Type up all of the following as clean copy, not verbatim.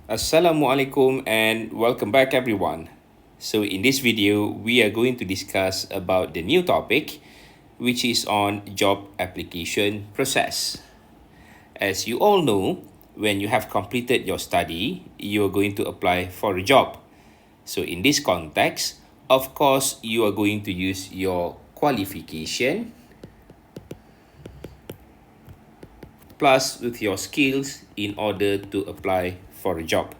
Assalamualaikum and welcome back everyone. So in this video, we are going to discuss about the new topic which is on job application process. As you all know, when you have completed your study, you are going to apply for a job. So in this context, of course, you are going to use your qualification plus with your skills in order to apply for a job.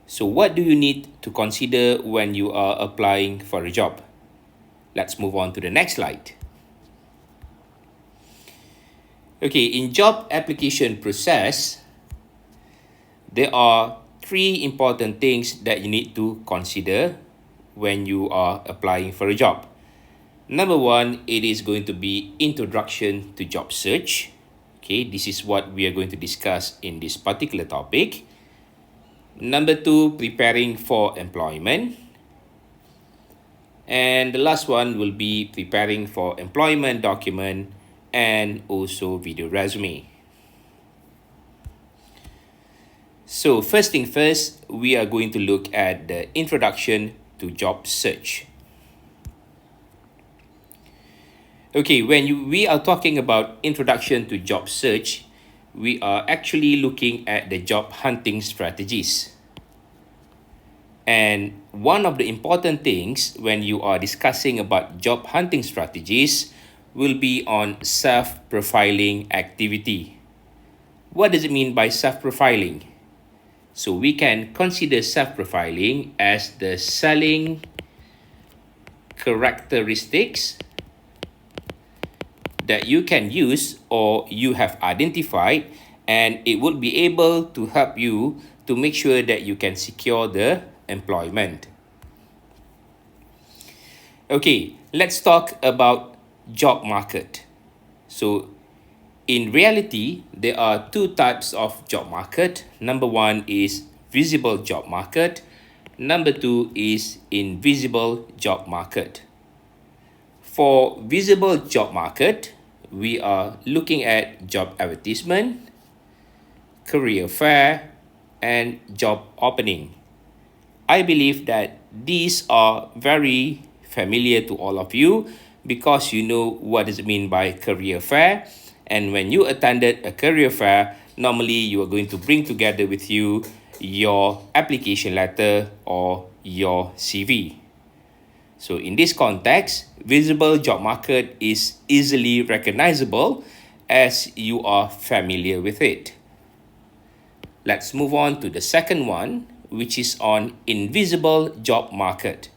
So what do you need to consider when you are applying for a job? Let's move on to the next slide. Okay, in job application process, there are three important things that you need to consider when you are applying for a job. Number one, it is going to be introduction to job search. Okay, this is what we are going to discuss in this particular topic. Number two, preparing for employment. And the last one will be preparing for employment document and also video resume. So first thing first, we are going to look at the introduction to job search. Okay, when we are talking about introduction to job search, we are actually looking at the job hunting strategies. And one of the important things when you are discussing about job hunting strategies will be on self-profiling activity. What does it mean by self-profiling? So we can consider self-profiling as the selling characteristics that you can use or you have identified, and it would be able to help you to make sure that you can secure the employment. Okay, let's talk about job market. So in reality, there are two types of job market. Number one is visible job market. Number two is invisible job market. For visible job market, we are looking at job advertisement, career fair, and job opening. I believe that these are very familiar to all of you because you know what does it mean by career fair. And when you attended a career fair, normally you are going to bring together with you your application letter or your CV. So in this context, visible job market is easily recognizable as you are familiar with it. Let's move on to the second one, which is on invisible job market.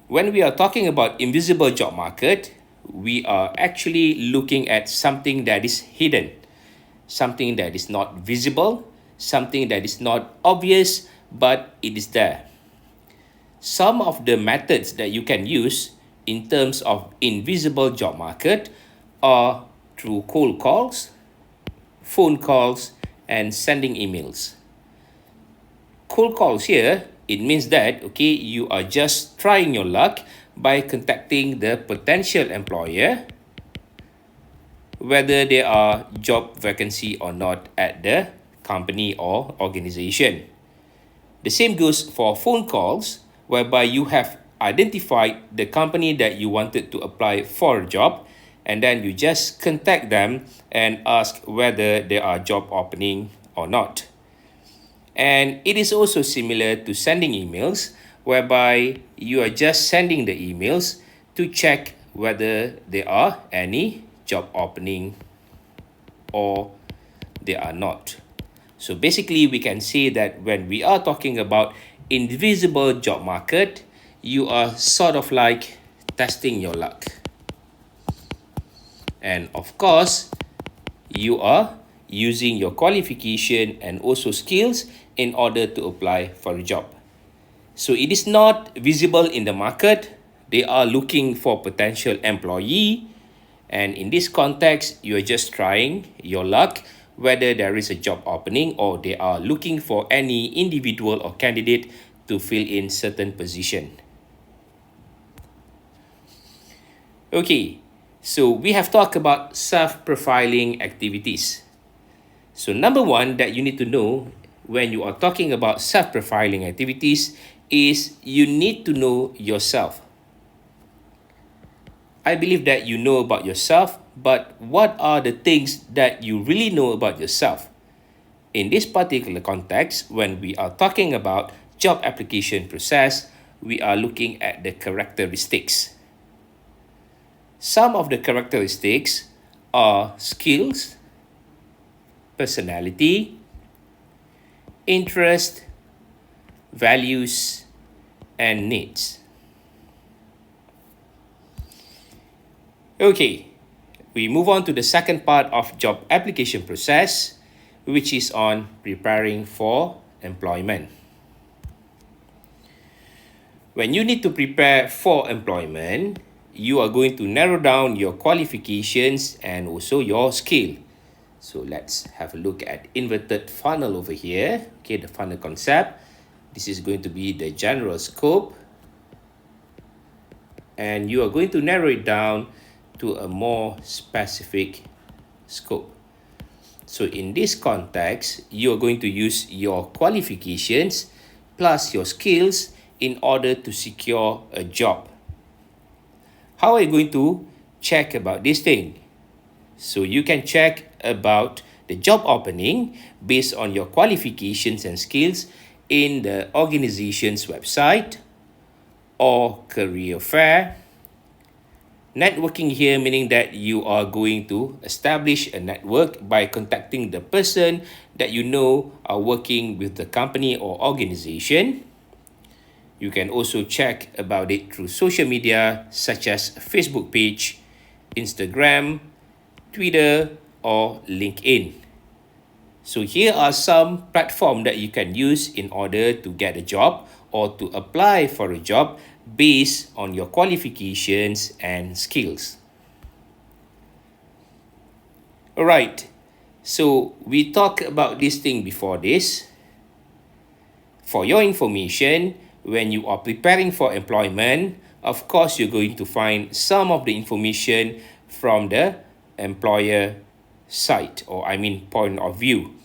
When we are talking about invisible job market, we are actually looking at something that is hidden, something that is not visible, something that is not obvious, but it is there. Some of the methods that you can use in terms of invisible job market are through cold calls, phone calls, and sending emails. Cold calls here, it means that, okay, you are just trying your luck by contacting the potential employer, whether there are job vacancy or not at the company or organization. The same goes for phone calls, whereby you have identified the company that you wanted to apply for a job, and then you just contact them and ask whether there are job opening or not. And it is also similar to sending emails, whereby you are just sending the emails to check whether there are any job opening or there are not. So basically, we can say that when we are talking about invisible job market, you are sort of like testing your luck. And of course, you are using your qualification and also skills in order to apply for a job. So it is not visible in the market. They are looking for potential employee. And in this context, you are just trying your luck whether there is a job opening or they are looking for any individual or candidate to fill in certain position. Okay, so we have talked about self-profiling activities. So number one that you need to know when you are talking about self-profiling activities is you need to know yourself. I believe that you know about yourself, but what are the things that you really know about yourself? In this particular context, when we are talking about job application process, we are looking at the characteristics. Some of the characteristics are skills, personality, interest, values, and needs. Okay, we move on to the second part of job application process, which is on preparing for employment. When you need to prepare for employment, you are going to narrow down your qualifications and also your skill. So let's have a look at inverted funnel over here. Okay, the funnel concept. This is going to be the general scope. And you are going to narrow it down to a more specific scope. So in this context, you are going to use your qualifications plus your skills in order to secure a job. How are you going to check about this thing? So you can check about the job opening based on your qualifications and skills in the organization's website or career fair. Networking here meaning that you are going to establish a network by contacting the person that you know are working with the company or organization. You can also check about it through social media such as Facebook page, Instagram, Twitter, or LinkedIn. So here are some platforms that you can use in order to get a job or to apply for a job based on your qualifications and skills. Alright, so we talked about this thing before this. For your information, when you are preparing for employment, of course, you're going to find some of the information from the employer side, or point of view.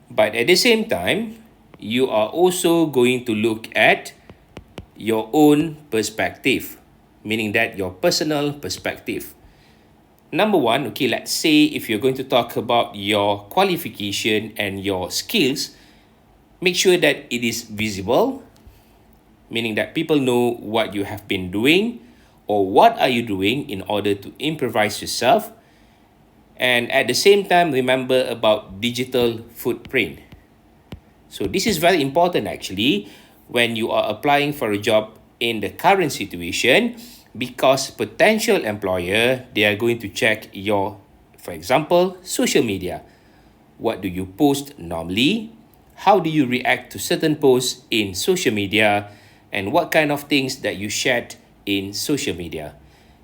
But at the same time, you are also going to look at your own perspective, meaning that your personal perspective. Number one, okay, let's say if you're going to talk about your qualification and your skills, make sure that it is visible, meaning that people know what you have been doing or what are you doing in order to improvise yourself. And at the same time, remember about digital footprint. So this is very important actually when you are applying for a job in the current situation, because potential employer, they are going to check your, for example, social media. What do you post normally? How do you react to certain posts in social media? And what kind of things that you shared in social media?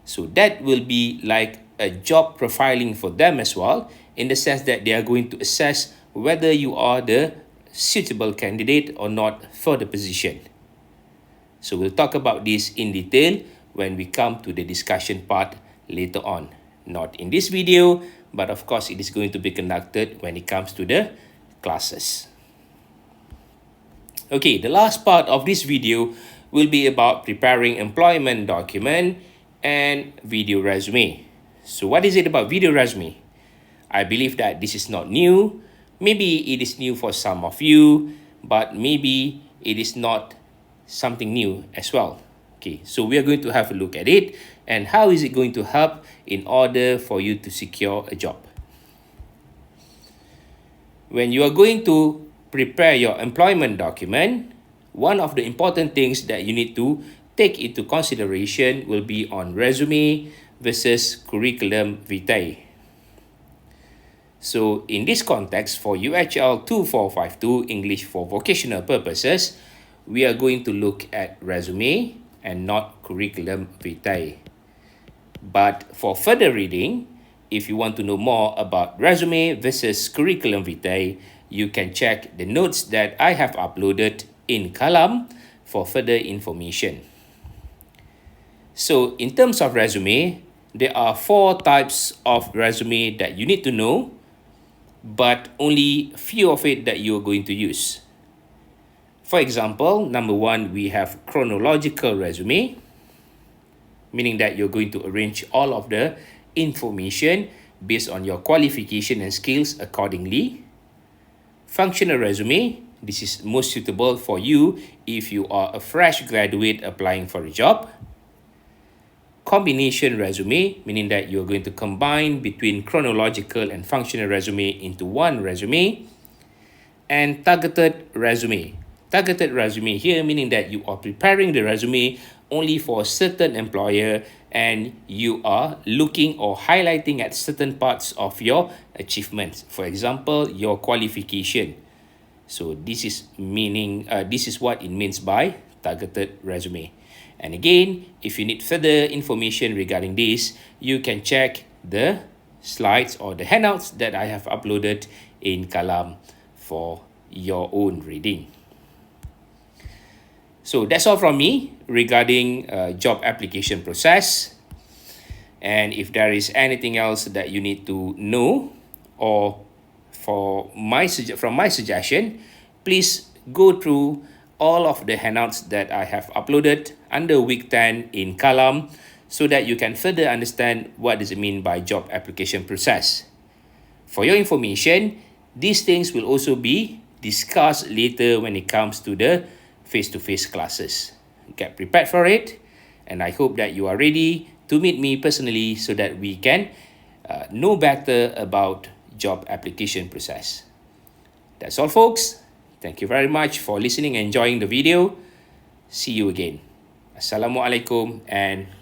So that will be like a job profiling for them as well, in the sense that they are going to assess whether you are the suitable candidate or not for the position. So we'll talk about this in detail when we come to the discussion part later on. Not in this video, but of course it is going to be conducted when it comes to the classes. Okay, the last part of this video will be about preparing employment document and video resume. So what is it about video resume? I believe that this is not new. Maybe it is new for some of you, but maybe it is not something new as well. Okay, so we are going to have a look at it and how is it going to help in order for you to secure a job. When you are going to prepare your employment document, one of the important things that you need to take into consideration will be on resume versus curriculum vitae. So in this context, for UHL 2452 English for vocational purposes, we are going to look at resume and not curriculum vitae. But for further reading, if you want to know more about resume versus curriculum vitae, you can check the notes that I have uploaded in KALAM for further information. So in terms of resume, there are 4 types of resume that you need to know, but only few of it that you are going to use. For example, number one, we have chronological resume, meaning that you're going to arrange all of the information based on your qualification and skills accordingly. Functional resume, this is most suitable for you if you are a fresh graduate applying for a job. Combination resume, meaning that you're going to combine between chronological and functional resume into one resume. And targeted resume. Targeted resume here meaning that you are preparing the resume only for a certain employer and you are looking or highlighting at certain parts of your achievements. For example, your qualification. So this is what it means by targeted resume. And again, if you need further information regarding this, you can check the slides or the handouts that I have uploaded in KALAM for your own reading. So that's all from me regarding job application process. And if there is anything else that you need to know or from my suggestion, please go through all of the handouts that I have uploaded under week 10 in KALAM so that you can further understand what does it mean by job application process. For your information, these things will also be discussed later when it comes to the face-to-face classes. Get prepared for it, and I hope that you are ready to meet me personally so that we can know better about job application process. That's all, folks. Thank you very much for listening and enjoying the video. See you again. Assalamualaikum and